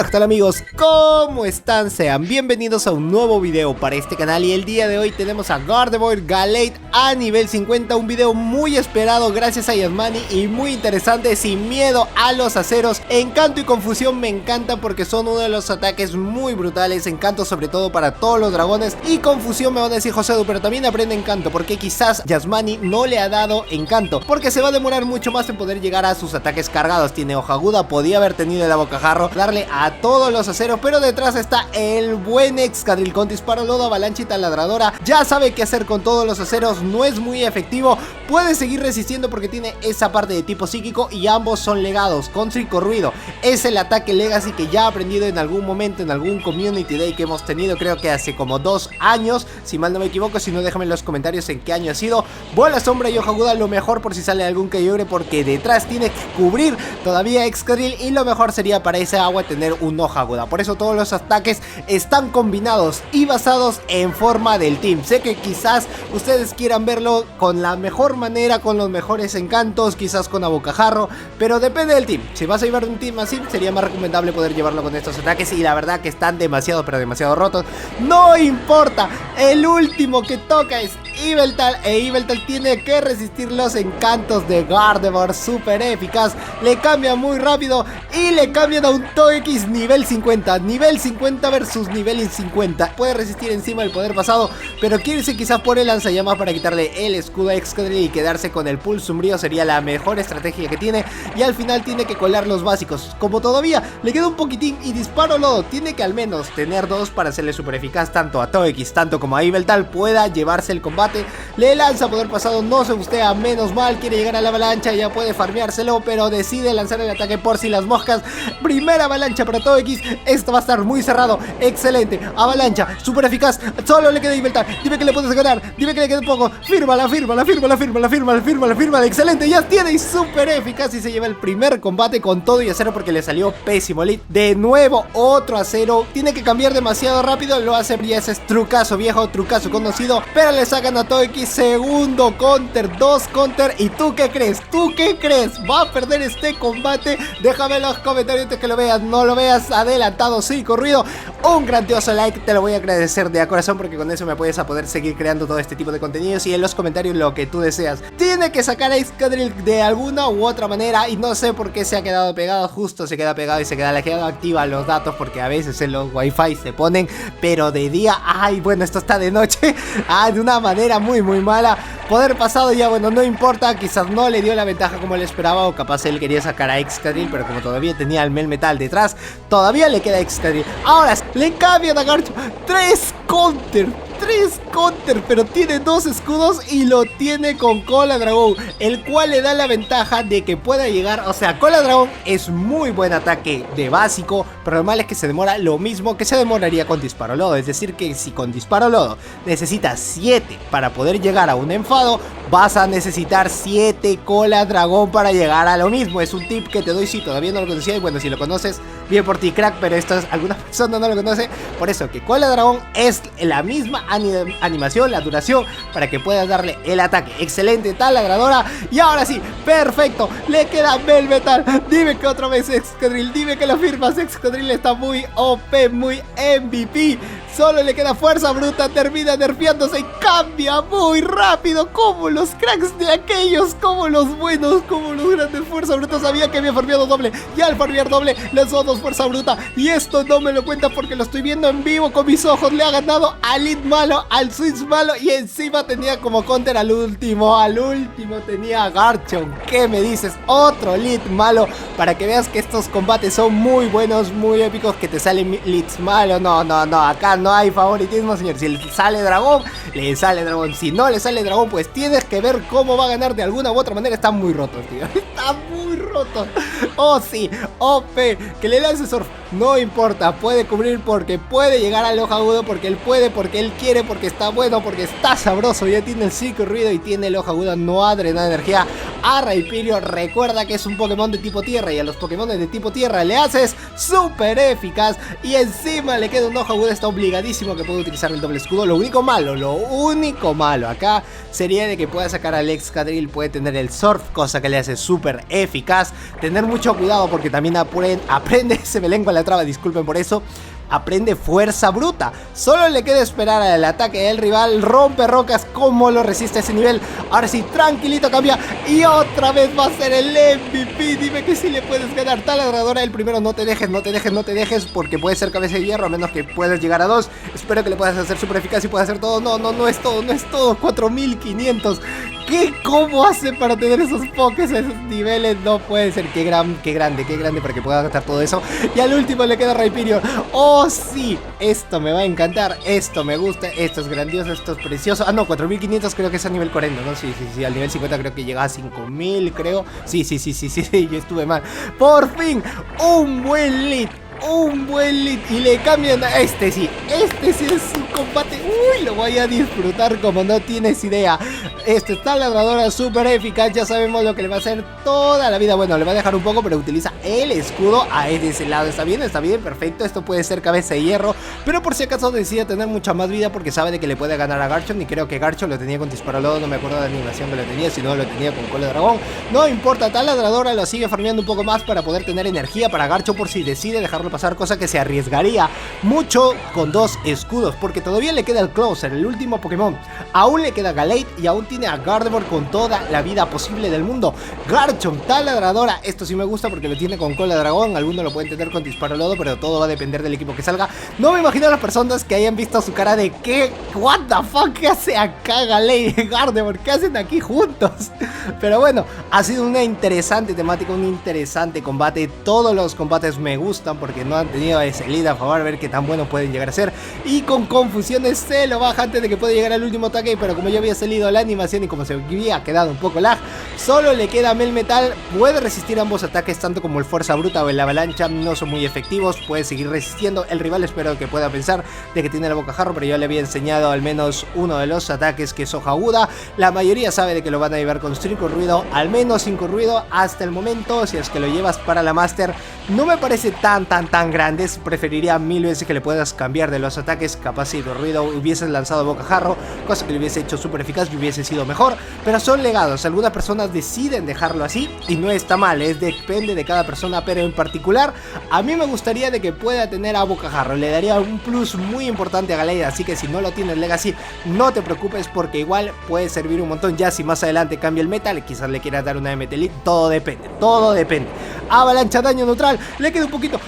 Hola, ¿qué tal amigos? ¿Cómo están? Sean bienvenidos a un nuevo video para este canal. Y el día de hoy tenemos a Gardevoir Gallade a nivel 50. Un video muy esperado gracias a Yasmani y muy interesante, sin miedo a los aceros. Encanto y confusión me encantan porque son uno de los ataques muy brutales. Encanto sobre todo para todos los dragones. Y confusión me van a decir Josedu, pero también aprende encanto, porque quizás Yasmani no le ha dado encanto, porque se va a demorar mucho más en poder llegar a sus ataques cargados. Tiene hoja aguda, podía haber tenido el abocajarro, darle a todos los aceros, pero detrás está el buen Excadrill con disparo, lodo, avalancha y taladradora. Ya sabe qué hacer con todos los aceros, no es muy efectivo, puede seguir resistiendo porque tiene esa parte de tipo psíquico y ambos son legados. Con psicorruido es el ataque legacy que ya ha aprendido en algún momento, en algún community day que hemos tenido, creo que hace como 2 años, si mal no me equivoco. Si no, déjame en los comentarios en qué año ha sido. Bola, sombra y hoja aguda, lo mejor por si sale algún Kyogre, porque detrás tiene que cubrir todavía Excadrill y lo mejor sería para ese agua tener un hoja aguda. Por eso todos los ataques están combinados y basados en forma del team. Sé que quizás ustedes quieran verlo con la mejor manera, con los mejores encantos, quizás con abocajarro, pero depende del team. Si vas a llevar un team así, sería más recomendable poder llevarlo con estos ataques, y la verdad que están demasiado, pero demasiado rotos. No importa, el último que toca es Yveltal, e Yveltal tiene que resistir los encantos de Gardevoir, súper eficaz. Le cambia muy rápido y le cambian a un Togekiss nivel 50. Nivel 50 versus nivel 50. Puede resistir encima del poder pasado, pero quiere irse quizás por el lanzallamas para quitarle el escudo a Excadrill y quedarse con el pulso umbrío. Sería la mejor estrategia que tiene. Y al final tiene que colar los básicos. Como todavía le queda un poquitín y disparo lodo, tiene que al menos tener 2 para hacerle súper eficaz tanto a Togekiss tanto como a Yveltal, pueda llevarse el combate. Le lanza poder pasado, no se bustea, menos mal, quiere llegar a la avalancha, ya puede farmeárselo, pero decide lanzar el ataque por si las moscas. Primera avalancha para Togekiss, esto va a estar muy cerrado, excelente, avalancha, súper eficaz, solo le queda Yveltal, dime que le puedes ganar, dime que le queda un poco, fírmala, excelente, ya tiene y súper eficaz, y se lleva el primer combate con todo y acero porque le salió pésimo lead. De nuevo otro acero, tiene que cambiar demasiado rápido, lo hace, y ese es trucazo viejo, trucazo conocido, pero le sacan a Togekiss, segundo counter, 2 counter. ¿Y tú qué crees? ¿Tú qué crees? ¿Va a perder este combate? Déjame en los comentarios antes que lo veas, no lo veas adelantado, sí, corrido. Un grandioso like, te lo voy a agradecer de corazón, porque con eso me puedes a poder seguir creando todo este tipo de contenidos. Y en los comentarios lo que tú deseas. Tiene que sacar a Excadrill de alguna u otra manera, y no sé por qué se ha quedado pegado, justo se queda pegado y se queda activa los datos, porque a veces en los wifi se ponen, pero de día, ay, bueno, esto está de noche, de una manera muy mala. Poder pasado ya, bueno, no importa, quizás no le dio la ventaja como él esperaba, o capaz él quería sacar a Excadrill, pero como todavía tenía el Melmetal detrás, todavía le queda Excadrill. Ahora le cambian a Garcho, 3 counter, pero tiene 2 escudos y lo tiene con Cola Dragón, el cual le da la ventaja de que pueda llegar, o sea, Cola Dragón es muy buen ataque de básico, pero lo malo es que se demora lo mismo que se demoraría con disparo lodo, es decir que si con disparo lodo necesitas 7 para poder llegar a un enfado, vas a necesitar 7 Cola Dragón para llegar a lo mismo. Es un tip que te doy si todavía no lo conocías, y bueno, si lo conoces, bien por ti, crack, pero esto es, alguna persona no lo conoce, por eso que Cola Dragón es la misma animación, la duración, para que puedas darle el ataque. Excelente, taladradora, y ahora sí, perfecto, le queda Melmetal. Dime que otra vez Excadrill, dime que lo firmas. Excadrill está muy OP, muy MVP. Solo le queda fuerza bruta, termina nerfeándose y cambia muy rápido, como los cracks de aquellos, como los buenos, como los grandes. Fuerza bruta, sabía que había farmeado doble, y al farmear doble lanzó 2 fuerza bruta, y esto no me lo cuenta porque lo estoy viendo en vivo con mis ojos. Le ha ganado al lead malo, al switch malo, y encima tenía como counter al último tenía a Garchomp. ¿Qué me dices? Otro lead malo, para que veas que estos combates son muy buenos, muy épicos, que te salen leads malos. No, acá no hay favoritismo, señor. Si le sale dragón, le sale dragón. Si no le sale dragón, pues tienes que ver cómo va a ganar de alguna u otra manera. Está muy roto, tío. Está muy roto. Oh, sí. OP. Que le lance surf. No importa. Puede cubrir porque puede llegar al ojo agudo. Porque él puede, porque él quiere, porque está bueno, porque está sabroso. Ya tiene el ciclo ruido y tiene el ojo agudo. No ha drenado energía. a Rhyperior. Recuerda que es un Pokémon de tipo tierra y a los Pokémon de tipo tierra le haces súper eficaz. Y encima le queda un hoja aguda, está obligadísimo que puede utilizar el doble escudo. Lo único malo acá sería de que pueda sacar al Excadrill, puede tener el Surf, cosa que le hace súper eficaz. Tener mucho cuidado porque también aprende, se me lengua la traba, disculpen por eso. Aprende fuerza bruta. Solo le queda esperar al ataque del rival. Rompe rocas. ¿Cómo lo resiste a ese nivel? Ahora sí, tranquilito, cambia. Y otra vez va a ser el MVP. Dime que sí le puedes ganar. Taladradora, el primero, no te dejes. Porque puede ser cabeza de hierro, a menos que puedas llegar a 2. Espero que le puedas hacer súper eficaz y puedas hacer todo. No es todo. 4500. ¿Cómo hace para tener esos pokés a esos niveles? No puede ser. Qué grande para que pueda gastar todo eso. Y al último le queda Rhyperior. ¡Oh, sí! Esto me va a encantar. Esto me gusta. Esto es grandioso. Esto es precioso. Ah, no, 4500 creo que es a nivel 40, ¿no? Sí. Al nivel 50 creo que llega a 5000, creo. Sí. Yo estuve mal. Por fin, un buen lead. Y le cambian a este sí es un combate. Uy, lo voy a disfrutar como no tienes idea. Este taladradora súper eficaz. Ya sabemos lo que le va a hacer toda la vida. Bueno, le va a dejar un poco, pero utiliza el escudo a ese lado. Está bien, perfecto. Esto puede ser cabeza de hierro, pero por si acaso decide tener mucha más vida porque sabe de que le puede ganar a Garchomp. Y creo que Garchomp lo tenía con Disparo Lodo. No me acuerdo de la animación que lo tenía, si no lo tenía con Cola de Dragón. No importa, taladradora lo sigue farmeando un poco más para poder tener energía para Garchomp por si decide dejarlo pasar, cosa que se arriesgaría mucho con 2 escudos, porque todavía le queda el Closer, el último Pokémon. Aún le queda Gallade y aún tiene a Gardevoir con toda la vida posible del mundo. Garchomp, taladradora, esto sí me gusta porque lo tiene con Cola de Dragón. Algunos lo pueden tener con Disparo Lodo, pero todo va a depender del equipo que salga. No me imagino a las personas que hayan visto su cara de ¿qué? What the fuck, ¿qué hace acá Gallade y Gardevoir? ¿Qué hacen aquí juntos? Pero bueno, ha sido una interesante temática, un interesante combate. Todos los combates me gustan porque no han tenido ese lead a favor, a ver qué tan buenos pueden llegar a ser. Y con confusiones se lo baja antes de que pueda llegar al último ataque, pero como ya había salido la animación y como se había quedado un poco lag, solo le queda Melmetal. Puede resistir ambos ataques, tanto como el Fuerza Bruta o el Avalancha. No son muy efectivos, puede seguir resistiendo. El rival espero que pueda pensar de que tiene la boca jarro, pero yo le había enseñado al menos uno de los ataques, que es hoja aguda. La mayoría sabe de que lo van a llevar con 5 ruido, al menos 5 ruido hasta el momento. Si es que lo llevas para la Master, no me parece tan grandes. Preferiría 1000 veces que le puedas cambiar de los ataques. Capaz si tu ruido hubieses lanzado bocajarro, cosa que le hubiese hecho súper eficaz y hubiese sido mejor, pero son legados. Algunas personas deciden dejarlo así y no está mal, depende de cada persona, pero en particular a mí me gustaría de que pueda tener a bocajarro. Le daría un plus muy importante a Gallade, así que si no lo tienes Legacy, no te preocupes porque igual puede servir un montón. Ya si más adelante cambia el metal, quizás le quieras dar una MT Elite, todo depende. Avalancha, daño neutral, le queda un poquito,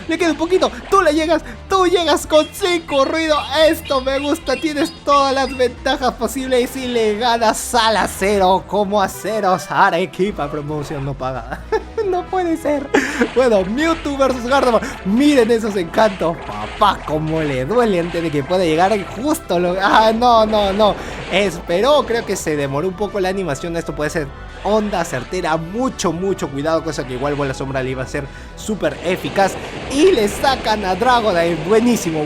tú llegas con 5 ruido, esto me gusta, tienes todas las ventajas posibles y le ganas al acero, como aceros, Arequipa, promoción no pagada. No puede ser. Bueno, Mewtwo versus Gardevoir, miren esos encantos, papá, como le duele antes de que pueda llegar justo lo... no, esperó, creo que se demoró un poco la animación. Esto puede ser onda certera, mucho cuidado, cosa que igual Bola Sombra le iba a ser súper eficaz. Y le sacan a Dragonite, buenísimo,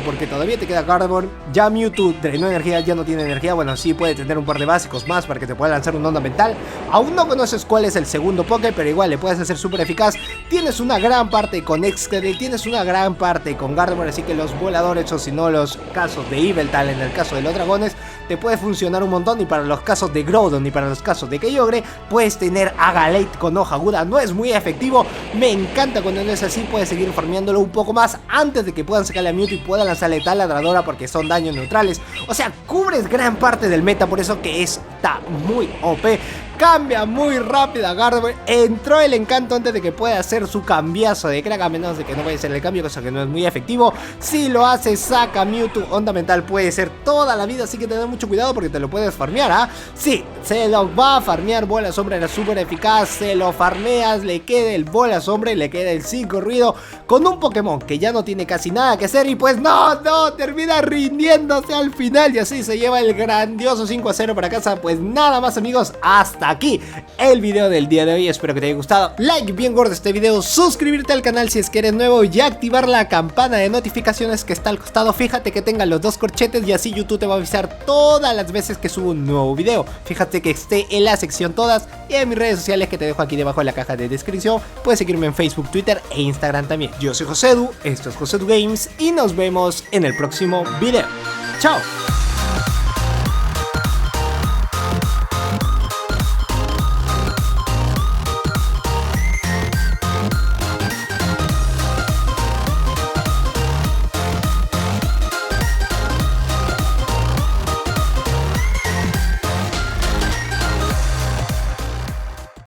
porque todavía te queda Gardevoir. Ya Mewtwo drenó energía, ya no tiene energía. Bueno, sí puede tener un par de básicos más para que te pueda lanzar una onda mental. Aún no conoces cuál es el segundo Poké, pero igual le puedes hacer súper eficaz. Tienes una gran parte con Excadrill, tienes una gran parte con Gardevoir, así que los voladores, o si no los casos de Yveltal, en el caso de los dragones, te puede funcionar un montón. Y para los casos de Groudon y para los casos de Kyogre, puedes tener a Gallade con hoja aguda. No es muy efectivo, me encanta cuando no es así. Puedes seguir farmeándolo un poco más antes de que puedan sacarle a Mewtwo y puedan lanzarle taladradora, porque son daños neutrales. O sea, cubres gran parte del meta, por eso que está muy OP. Cambia muy rápido a Gardevoir. Entró el encanto antes de que pueda hacer su cambiazo de crack, a menos de que no vaya a hacer el cambio, cosa que no es muy efectivo. Si lo hace, saca Mewtwo. Onda mental puede ser toda la vida, así que ten mucho cuidado porque te lo puedes farmear, ¿ah? Sí, se lo va a farmear. Bola Sombra era súper eficaz. Se lo farmeas, le queda el Bola Sombra y le queda el 5 ruido con un Pokémon que ya no tiene casi nada que hacer. Y pues no, termina rindiéndose al final. Y así se lleva el grandioso 5-0 para casa. Pues nada más, amigos, hasta hasta aquí el video del día de hoy. Espero que te haya gustado. Like bien gordo este video, suscribirte al canal si es que eres nuevo y activar la campana de notificaciones que está al costado. Fíjate que tenga los dos corchetes y así YouTube te va a avisar todas las veces que subo un nuevo video. Fíjate que esté en la sección todas y en mis redes sociales que te dejo aquí debajo en la caja de descripción. Puedes seguirme en Facebook, Twitter e Instagram también. Yo soy Josedu, esto es Josedu Games y nos vemos en el próximo video. ¡Chao!